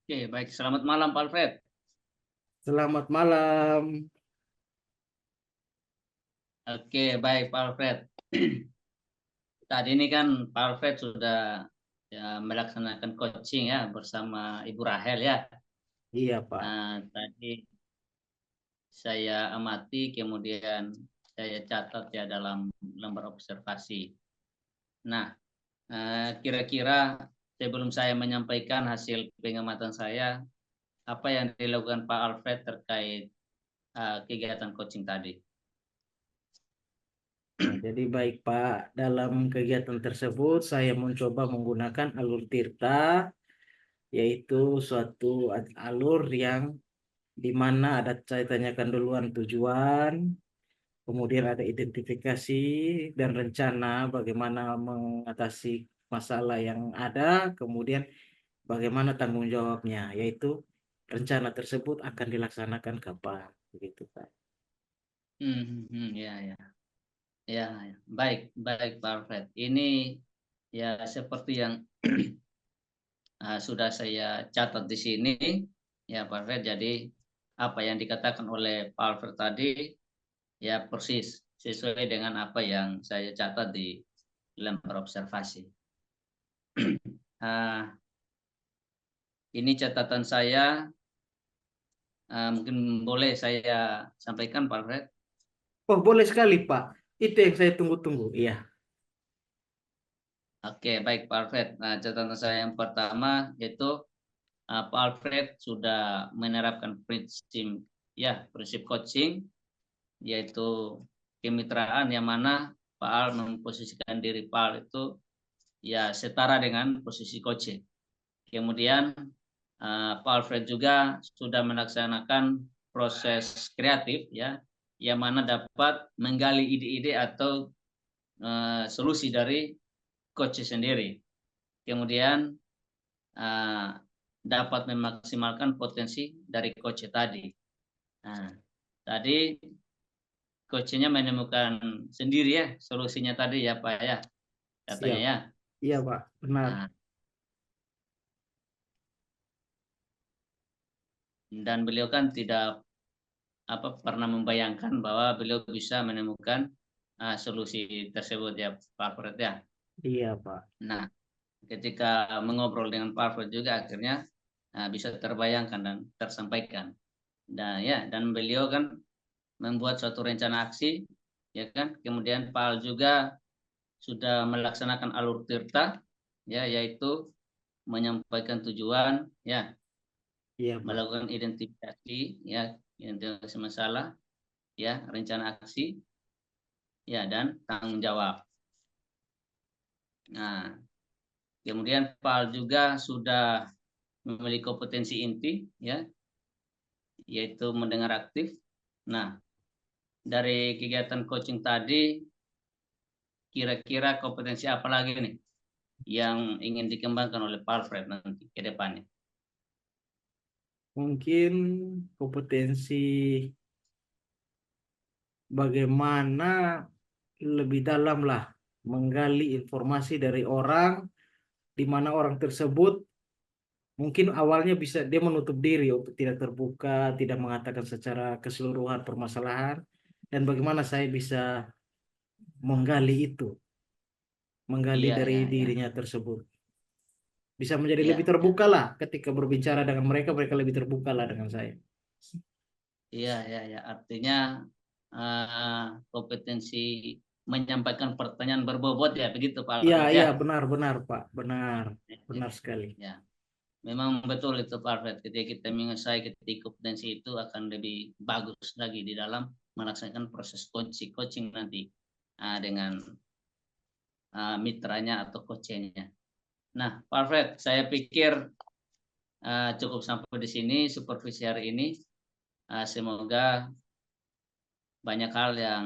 Oke, baik. Selamat malam, Pak Alfred. Selamat malam. Oke, baik, Pak Alfred. Tadi ini kan Pak Alfred sudah ya, melaksanakan coaching ya bersama Ibu Rahel ya. Iya, Pak. Tadi saya amati, kemudian saya catat ya dalam lembar observasi. Nah, kira-kira sebelum saya menyampaikan hasil pengamatan saya, apa yang dilakukan Pak Alfred terkait kegiatan coaching tadi? Nah, jadi baik Pak, dalam kegiatan tersebut saya mencoba menggunakan alur tirta, yaitu suatu alur yang di mana saya tanyakan duluan tujuan, kemudian ada identifikasi dan rencana bagaimana mengatasi masalah yang ada, kemudian bagaimana tanggung jawabnya, yaitu rencana tersebut akan dilaksanakan kapan, begitu Pak. Ya, ya. Ya, ya. Baik, baik Pak Alfred. Ini ya seperti yang sudah saya catat di sini, ya Pak Alfred. Jadi apa yang dikatakan oleh Pak Alfred tadi, ya persis sesuai dengan apa yang saya catat di lembar observasi. Ini catatan saya, mungkin boleh saya sampaikan Pak Alfred. Oh, boleh sekali Pak. Itu yang saya tunggu-tunggu. Iya. Oke, baik Pak Alfred. Nah, catatan saya yang pertama yaitu Pak Alfred sudah menerapkan prinsip coaching, yaitu kemitraan yang mana Pak Al memposisikan diri Pak Al itu ya setara dengan posisi coaching. Kemudian Pak Alfred juga sudah melaksanakan proses kreatif ya, yang mana dapat menggali ide-ide atau solusi dari coach sendiri. Kemudian dapat memaksimalkan potensi dari coach tadi. Nah, tadi coachnya menemukan sendiri ya solusinya tadi ya Pak ya, katanya Siap. ya. Iya Pak, benar. Nah, dan beliau kan tidak pernah membayangkan bahwa beliau bisa menemukan solusi tersebut ya Pak Alfred ya. Iya Pak. Nah, ketika mengobrol dengan Pak Alfred juga akhirnya bisa terbayangkan dan tersampaikan. Dan beliau kan membuat suatu rencana aksi, ya kan. Kemudian Pak Al juga sudah melaksanakan alur tirta, ya, yaitu menyampaikan tujuan, ya, Iya Pak. melakukan identifikasi, ya, identifikasi masalah, ya, rencana aksi, ya, dan tanggung jawab. Nah, kemudian Pak Al juga sudah memiliki kompetensi inti, ya, yaitu mendengar aktif. Nah, dari kegiatan coaching tadi, kira-kira kompetensi apa lagi nih yang ingin dikembangkan oleh Pak Alfred nanti ke depannya? Mungkin kompetensi bagaimana lebih dalam lah menggali informasi dari orang, di mana orang tersebut mungkin awalnya bisa dia menutup diri untuk tidak terbuka, tidak mengatakan secara keseluruhan permasalahan, dan bagaimana saya bisa menggali itu, menggali Iya, dari ya, ya, dirinya tersebut. Bisa menjadi lebih ya, ya, terbuka lah ketika berbicara dengan mereka, mereka lebih terbuka lah dengan saya. iya, ya, ya. Artinya kompetensi menyampaikan pertanyaan berbobot ya, begitu Pak Iya, Alfred iya, ya. benar-benar Pak, benar, Ya, ya, benar sekali. ya. Memang betul itu Pak Alfred. Ketika kita menguasai ketika kompetensi itu akan lebih bagus lagi di dalam melaksanakan proses coaching nanti dengan mitranya atau coachnya. Nah, Pak Alfred, saya pikir cukup sampai di sini supervisi hari ini. Semoga banyak hal yang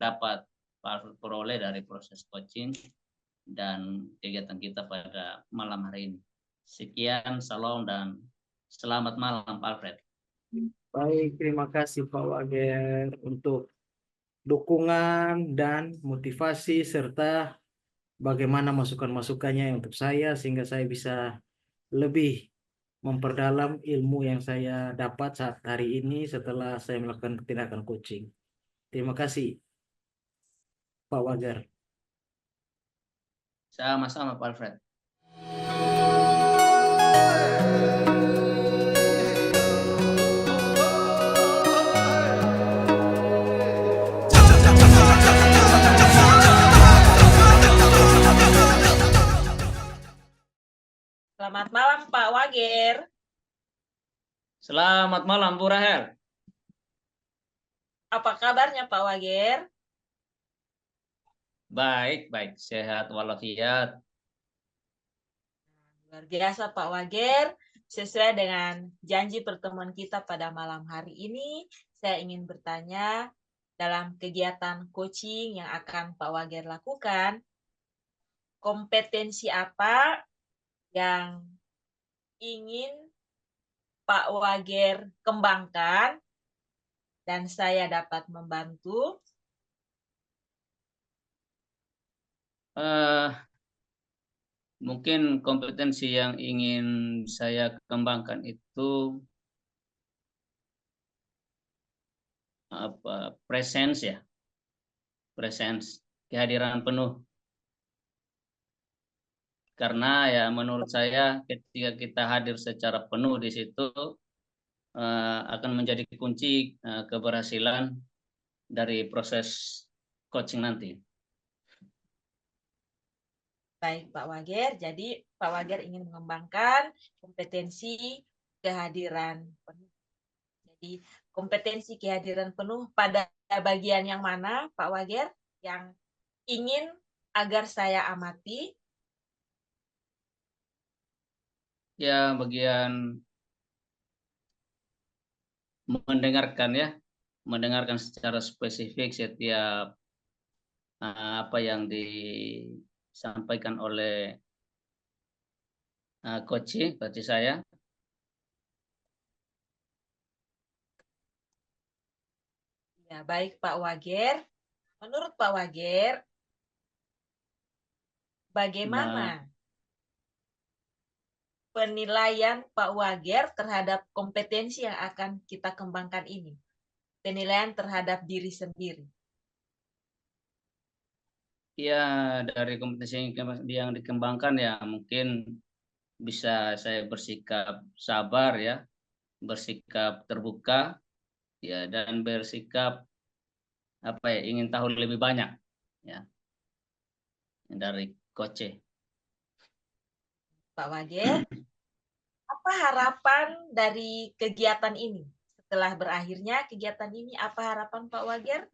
dapat Pak Alfred peroleh dari proses coaching dan kegiatan kita pada malam hari ini. Sekian, salam dan selamat malam Pak Alfred. Baik, terima kasih Pak Wager untuk dukungan dan motivasi serta bagaimana masukan-masukannya untuk saya sehingga saya bisa lebih memperdalam ilmu yang saya dapat saat hari ini setelah saya melakukan tindakan coaching. Terima kasih, Pak Wager. Sama-sama Pak Alfred. Selamat malam Pak Wager. Selamat malam Bu Rahel. Apa kabarnya Pak Wager? Baik, sehat walafiat. Luar biasa Pak Wager. Sesuai dengan janji pertemuan kita pada malam hari ini, saya ingin bertanya dalam kegiatan coaching yang akan Pak Wager lakukan, kompetensi apa yang ingin Pak Wager kembangkan dan saya dapat membantu? Mungkin kompetensi yang ingin saya kembangkan itu presence ya, presence, kehadiran penuh. Karena ya menurut saya ketika kita hadir secara penuh di situ akan menjadi kunci keberhasilan dari proses coaching nanti. Baik Pak Wager, jadi Pak Wager ingin mengembangkan kompetensi kehadiran penuh. Jadi kompetensi kehadiran penuh pada bagian yang mana Pak Wager yang ingin agar saya amati? Ya bagian mendengarkan ya, mendengarkan secara spesifik setiap apa yang disampaikan oleh coach saya. Ya, baik Pak Wager. Menurut Pak Wager, bagaimana penilaian Pak Wager terhadap kompetensi yang akan kita kembangkan ini? Penilaian terhadap diri sendiri. Ya, dari kompetensi yang dikembangkan ya mungkin bisa saya bersikap sabar ya, bersikap terbuka ya, dan bersikap ingin tahu lebih banyak ya dari coach. Pak Wager, apa harapan dari kegiatan ini? Setelah berakhirnya kegiatan ini, apa harapan Pak Wager?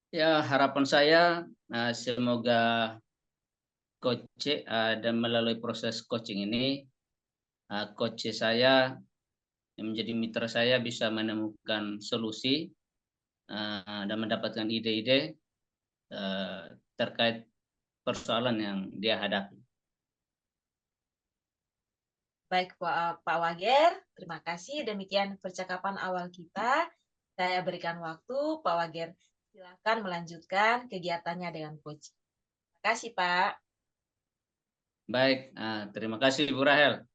Ya, harapan saya semoga coach dan melalui proses coaching ini coach saya yang menjadi mitra saya bisa menemukan solusi dan mendapatkan ide-ide terkait persoalan yang dia hadapi. Baik Pak Wager, terima kasih. Demikian percakapan awal kita. Saya berikan waktu Pak Wager. Silakan melanjutkan kegiatannya dengan coach. Terima kasih Pak. Baik, terima kasih Bu Rahel.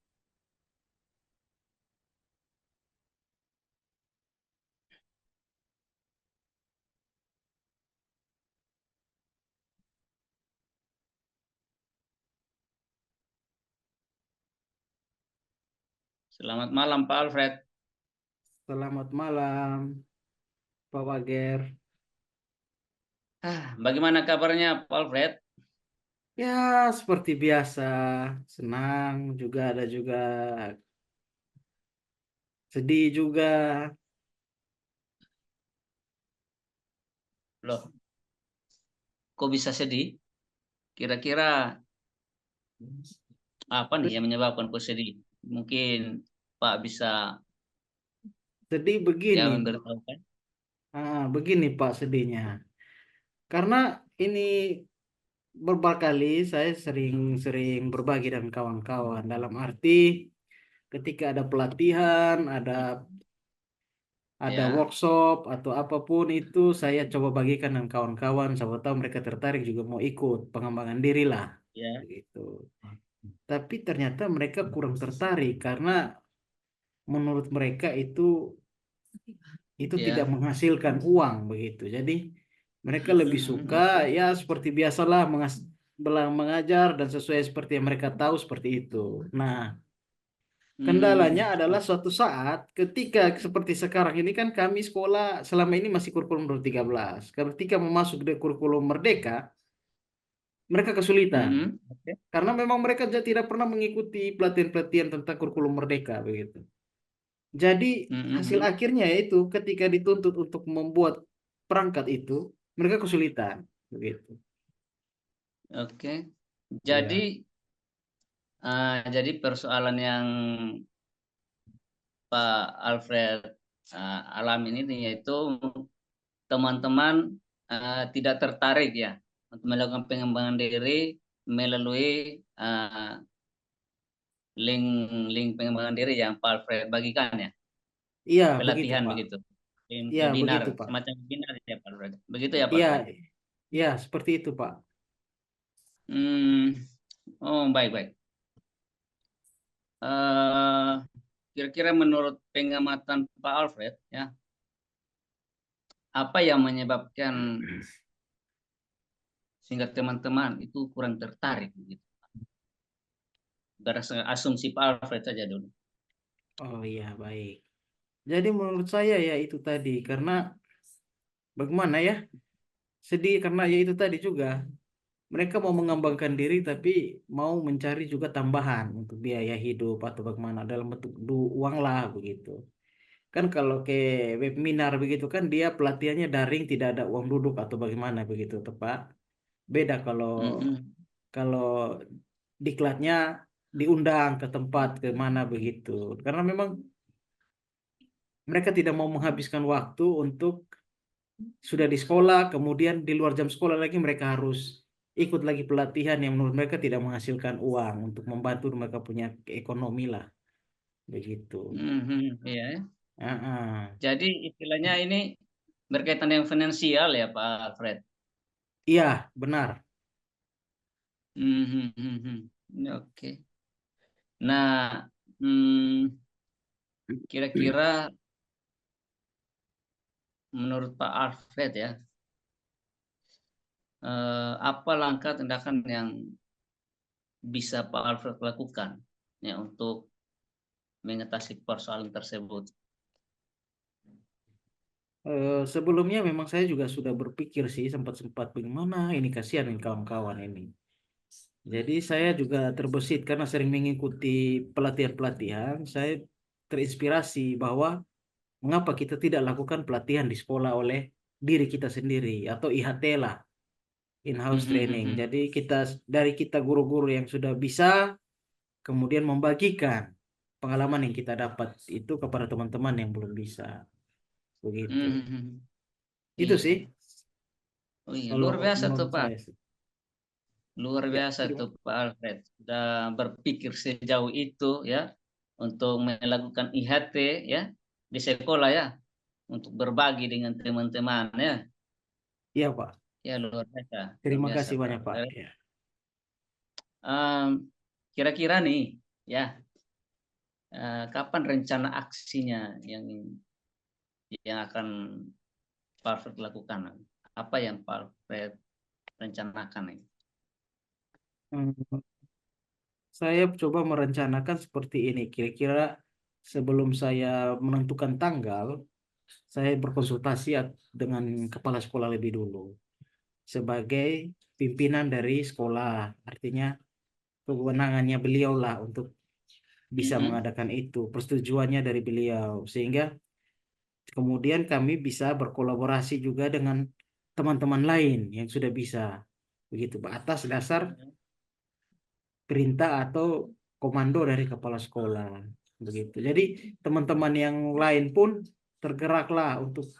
Selamat malam Pak Alfred. Selamat malam, Pak Wager. Bagaimana kabarnya Pak Alfred? Ya, seperti biasa, senang juga, ada juga sedih juga. Loh, kok bisa sedih? Kira-kira apa nih yang menyebabkan kok sedih? Mungkin Pak bisa Sedih begini, memberitahukan. begini Pak sedihnya. Karena ini beberapa kali saya sering berbagi dengan kawan-kawan, dalam arti ketika ada pelatihan, ada Ya, workshop atau apapun itu, saya coba bagikan dengan kawan-kawan, siapa tahu mereka tertarik juga mau ikut pengembangan diri lah ya. gitu. tapi ternyata mereka kurang tertarik karena menurut mereka itu tidak Ya. menghasilkan uang begitu. Jadi mereka lebih suka Oke. ya seperti biasalah mengajar dan sesuai seperti yang mereka tahu seperti itu. Nah, kendalanya adalah suatu saat ketika seperti sekarang ini kan kami sekolah selama ini masih kurikulum 2013. Ketika memasuk ke kurikulum Merdeka, mereka kesulitan Oke. karena memang mereka tidak pernah mengikuti pelatihan-pelatihan tentang kurikulum Merdeka begitu. Jadi hasil akhirnya yaitu ketika dituntut untuk membuat perangkat itu, mereka kesulitan begitu. Oke. Ya, Jadi persoalan yang Pak Alfred alami ini yaitu teman-teman tidak tertarik ya untuk melakukan pengembangan diri melalui link pengembangan diri yang Pak Alfred bagikan ya, iya begitu pelatihan Pak. begitu, Iya webinar, begitu Pak. semacam webinar ya Pak Alfred. Begitu ya Pak Iya, Alfred? iya seperti itu Pak. Hmm, oh baik-baik. Kira-kira menurut pengamatan Pak Alfred ya, apa yang menyebabkan sehingga teman-teman itu kurang tertarik gitu? Berdasarkan asumsi Pak Alfred saja dulu. Oh iya baik. Jadi menurut saya ya itu tadi karena bagaimana ya sedih karena ya itu tadi juga mereka mau mengembangkan diri tapi mau mencari juga tambahan untuk biaya hidup atau bagaimana dalam bentuk uang lah begitu. Kan kalau ke webinar begitu kan dia pelatihannya daring tidak ada uang duduk atau bagaimana begitu tepat. Beda kalau Mm-mm. kalau diklatnya diundang ke tempat ke mana begitu. Karena memang mereka tidak mau menghabiskan waktu untuk sudah di sekolah, kemudian di luar jam sekolah lagi mereka harus ikut lagi pelatihan yang menurut mereka tidak menghasilkan uang untuk membantu mereka punya ekonomi lah begitu. Iya, ya. Ah, ah. Jadi istilahnya ini berkaitan dengan finansial ya Pak Alfred. Iya, benar. Oke. Nah, hmm, kira-kira menurut Pak Alfred ya, apa langkah tindakan yang bisa Pak Alfred lakukan ya untuk mengatasi persoalan tersebut? Sebelumnya memang saya juga sudah berpikir sih sempat-sempat bagaimana ini kasihan ini kawan-kawan ini. Jadi saya juga terbesit karena sering mengikuti pelatihan-pelatihan, saya terinspirasi bahwa mengapa kita tidak lakukan pelatihan di sekolah oleh diri kita sendiri atau IHT lah, in-house training. Jadi dari kita guru-guru yang sudah bisa kemudian membagikan pengalaman yang kita dapat itu kepada teman-teman yang belum bisa. Begitu. Itu Iya, sih iya. Oh iya, kalau luar biasa tuh menurut Pak. saya sih. Luar Ya, biasa terima. tuh Pak Alfred. Sudah berpikir sejauh itu ya untuk melakukan IHT ya di sekolah ya untuk berbagi dengan teman-teman ya. Iya, Pak. Ya luar Terima biasa kasih Pak banyak, Pak. Alfred. Ya. Em, Kira-kira nih ya, kapan rencana aksinya yang akan Pak Alfred lakukan? Apa yang Pak Alfred rencanakan nih? Hmm, Saya coba merencanakan seperti ini. Kira-kira sebelum saya menentukan tanggal, saya berkonsultasi dengan kepala sekolah lebih dulu sebagai pimpinan dari sekolah. Artinya kewenangannya beliau lah untuk bisa Mhm. mengadakan itu, persetujuannya dari beliau, sehingga kemudian kami bisa berkolaborasi juga dengan teman-teman lain yang sudah bisa begitu, Pak, atas dasar perintah atau komando dari kepala sekolah begitu. Jadi teman-teman yang lain pun tergeraklah untuk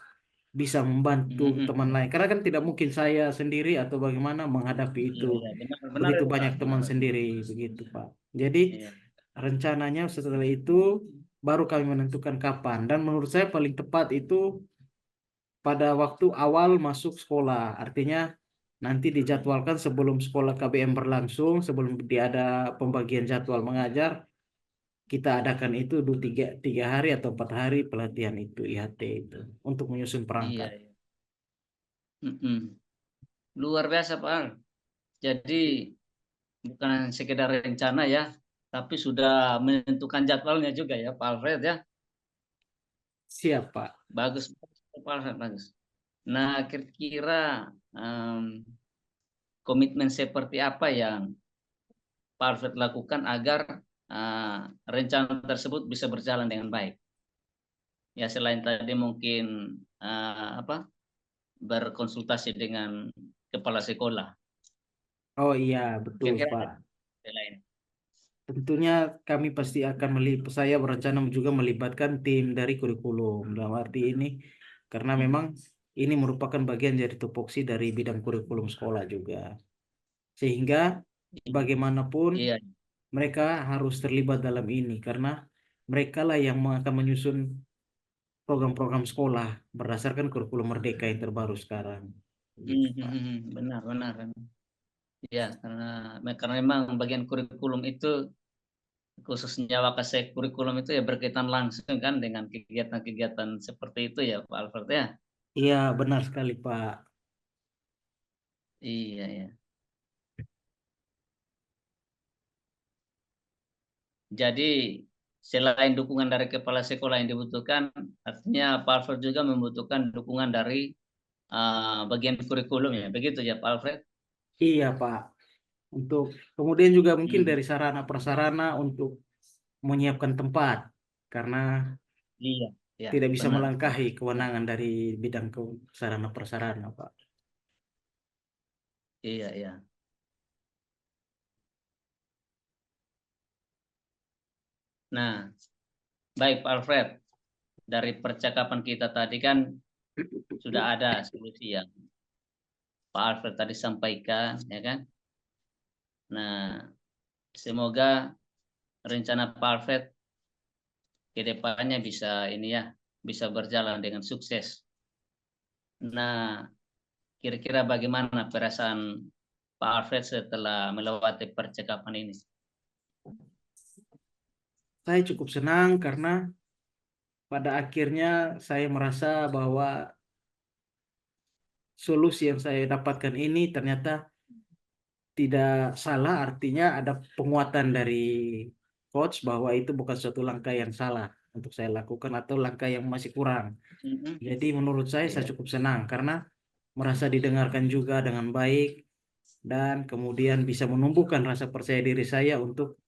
bisa membantu teman lain karena kan tidak mungkin saya sendiri atau bagaimana menghadapi itu Iya, iya, benar, benar begitu itu Pak, banyak benar. teman sendiri begitu Pak. Jadi Iya. rencananya setelah itu baru kami menentukan kapan dan menurut saya paling tepat itu pada waktu awal masuk sekolah. Artinya Nanti dijadwalkan sebelum sekolah KBM berlangsung, sebelum dia ada pembagian jadwal mengajar, kita adakan itu tiga hari atau 4 hari pelatihan itu IHT itu untuk menyusun Iya, perangkat. iya. Mm-mm. Luar biasa Pak Al. Jadi bukan sekedar rencana ya, tapi sudah menentukan jadwalnya juga ya Pak Alfred ya. Siap, Pak. Bagus Pak Alfred, bagus. Nah, kira-kira komitmen seperti apa yang Pak Alfred lakukan agar rencana tersebut bisa berjalan dengan baik? Ya selain tadi mungkin berkonsultasi dengan kepala sekolah. Oh iya, betul, Kira-kira Pak. ada lain. Tentunya kami pasti akan saya berencana juga melibatkan tim dari kurikulum. Dalam arti ini, karena memang ini merupakan bagian dari tupoksi dari bidang kurikulum sekolah juga. Sehingga bagaimanapun Iya. mereka harus terlibat dalam ini, karena mereka lah yang akan menyusun program-program sekolah berdasarkan kurikulum Merdeka yang terbaru sekarang. Gitu, Pak. Benar, benar. Ya, karena memang bagian kurikulum itu khususnya Wakasek kurikulum itu ya berkaitan langsung kan dengan kegiatan-kegiatan seperti itu ya Pak Alfred ya. Iya, benar sekali, Pak. Iya ya. Jadi selain dukungan dari kepala sekolah yang dibutuhkan, artinya Pak Alfred juga membutuhkan dukungan dari bagian kurikulum ya. Begitu ya Pak Alfred? Iya, Pak. Untuk kemudian juga mungkin Hmm. dari sarana prasarana untuk menyiapkan tempat, karena Iya, ya, tidak bisa benar, benar. melangkahi kewenangan dari bidang sarana prasarana, Pak. Iya, iya. Nah, baik Pak Alfred, dari percakapan kita tadi kan sudah ada solusi yang Pak Alfred tadi sampaikan, ya kan? Nah, semoga rencana Pak Alfred ke depannya bisa ini ya, bisa berjalan dengan sukses. Nah, kira-kira bagaimana perasaan Pak Alfred setelah melewati percakapan ini? Saya cukup senang karena pada akhirnya saya merasa bahwa solusi yang saya dapatkan ini ternyata tidak salah, artinya ada penguatan dari coach bahwa itu bukan suatu langkah yang salah untuk saya lakukan atau langkah yang masih kurang. Mhm. Jadi menurut saya Iya. cukup senang karena merasa didengarkan juga dengan baik dan kemudian bisa menumbuhkan rasa percaya diri saya untuk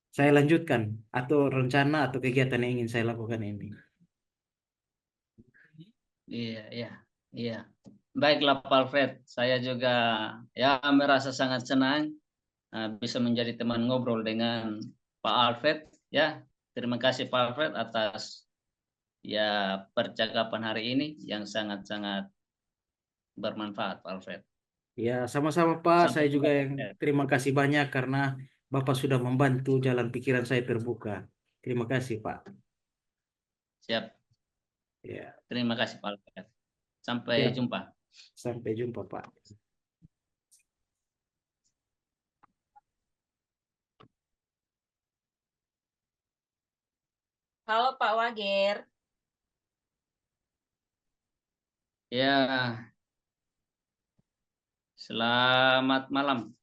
saya lanjutkan atau rencana atau kegiatan yang ingin saya lakukan ini. Iya, iya, iya. Baiklah Pak Alfred, saya juga ya merasa sangat senang bisa menjadi teman ngobrol dengan Pak Alfred. Ya, terima kasih Pak Alfred atas ya percakapan hari ini yang sangat-sangat bermanfaat Pak Alfred. Ya, sama-sama Pak. Sampai Saya jumpa juga Pak yang Alfred. terima kasih banyak karena Bapak sudah membantu jalan pikiran saya terbuka. Terima kasih, Pak. Siap, Ya, terima kasih Pak Alfred. Sampai siap. jumpa. Sampai jumpa, Pak. Halo Pak Wager. Ya, selamat malam.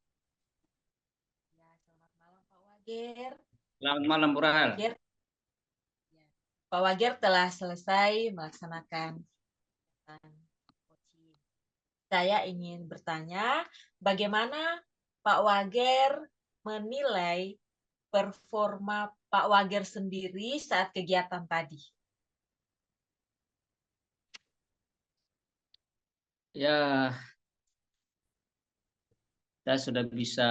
Ya, selamat malam Pak Wager. Selamat malam Bu Rahel. Wager, ya. Pak Wager telah selesai melaksanakan coaching. Saya ingin bertanya, bagaimana Pak Wager menilai performa Pak Wager sendiri saat kegiatan tadi? Ya, saya sudah bisa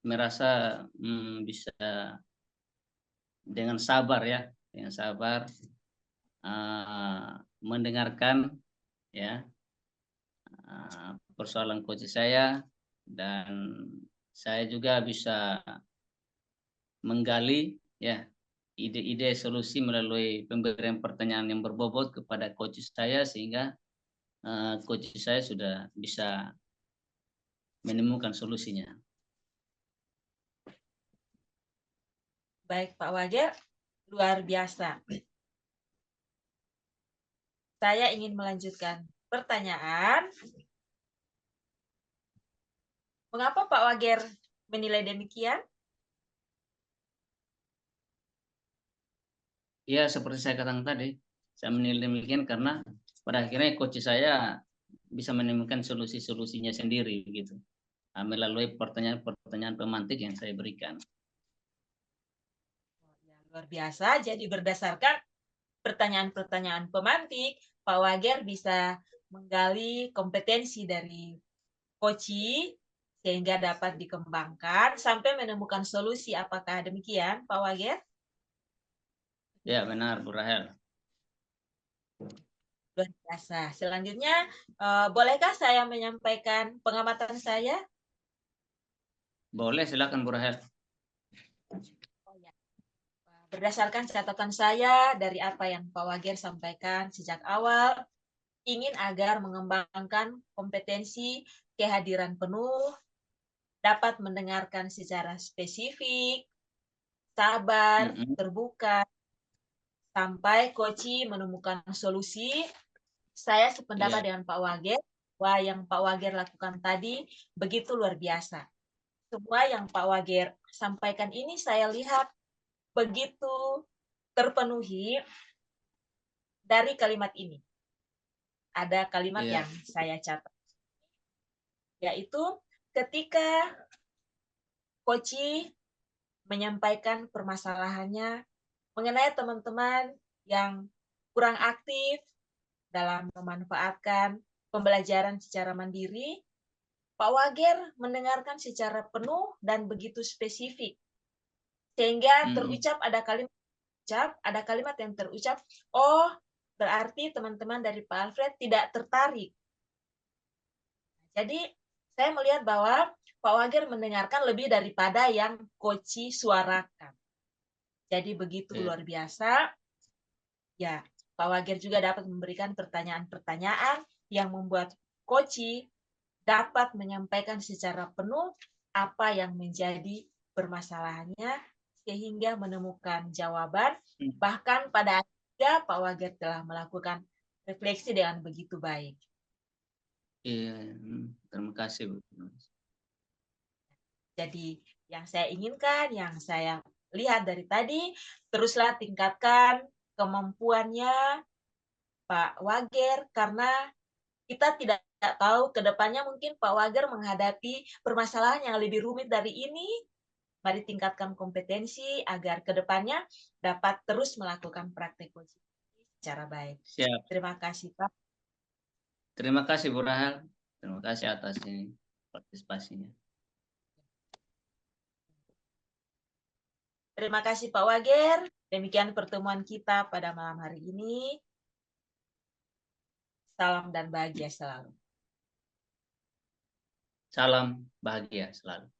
merasa bisa dengan sabar ya, dengan sabar mendengarkan ya persoalan coach saya dan saya juga bisa menggali ya ide-ide solusi melalui pemberian pertanyaan yang berbobot kepada coach saya sehingga coach saya sudah bisa menemukan solusinya. Baik Pak Wager, luar biasa. Saya ingin melanjutkan pertanyaan. Mengapa Pak Wager menilai demikian? Ya, seperti saya katakan tadi, saya menilai demikian karena pada akhirnya coach saya bisa menemukan solusi-solusinya sendiri gitu. Melalui pertanyaan-pertanyaan pemantik yang saya berikan. Ya, luar biasa. Jadi berdasarkan pertanyaan-pertanyaan pemantik, Pak Wager bisa menggali kompetensi dari Koci sehingga dapat dikembangkan sampai menemukan solusi. Apakah demikian, Pak Wager? Ya, benar, Bu Rahel. Luar biasa. Selanjutnya, bolehkah saya menyampaikan pengamatan saya? Boleh, silakan Bu Rahel. Oh, ya. Berdasarkan catatan saya dari apa yang Pak Wager sampaikan sejak awal, ingin agar mengembangkan kompetensi kehadiran penuh, dapat mendengarkan secara spesifik, sabar, terbuka, sampai Koci menemukan solusi. Saya sependapat dengan Pak Wager, bahwa yang Pak Wager lakukan tadi begitu luar biasa. Semua yang Pak Wager sampaikan ini saya lihat begitu terpenuhi dari kalimat ini. Ada kalimat yang saya catat, yaitu ketika Koci menyampaikan permasalahannya mengenai teman-teman yang kurang aktif dalam memanfaatkan pembelajaran secara mandiri, Pak Wager mendengarkan secara penuh dan begitu spesifik. Sehingga ada kalimat yang terucap, oh berarti teman-teman dari Pak Alfred tidak tertarik. Jadi saya melihat bahwa Pak Wager mendengarkan lebih daripada yang Koci suarakan. Jadi begitu luar biasa. Ya, Pak Wager juga dapat memberikan pertanyaan-pertanyaan yang membuat Koci dapat menyampaikan secara penuh apa yang menjadi permasalahannya sehingga menemukan jawaban. Bahkan pada akhirnya Pak Wager telah melakukan refleksi dengan begitu baik. Iya, terima kasih Bu. Jadi yang saya inginkan, yang saya lihat dari tadi, teruslah tingkatkan kemampuannya Pak Wager, karena kita tidak tahu ke depannya mungkin Pak Wager menghadapi permasalahan yang lebih rumit dari ini. Mari tingkatkan kompetensi agar ke depannya dapat terus melakukan praktek coaching secara baik. Siap. Terima kasih Pak. Terima kasih Bu Rahel. Terima kasih atas partisipasinya. Terima kasih Pak Wager. Demikian pertemuan kita pada malam hari ini. Salam dan bahagia selalu. Salam bahagia selalu.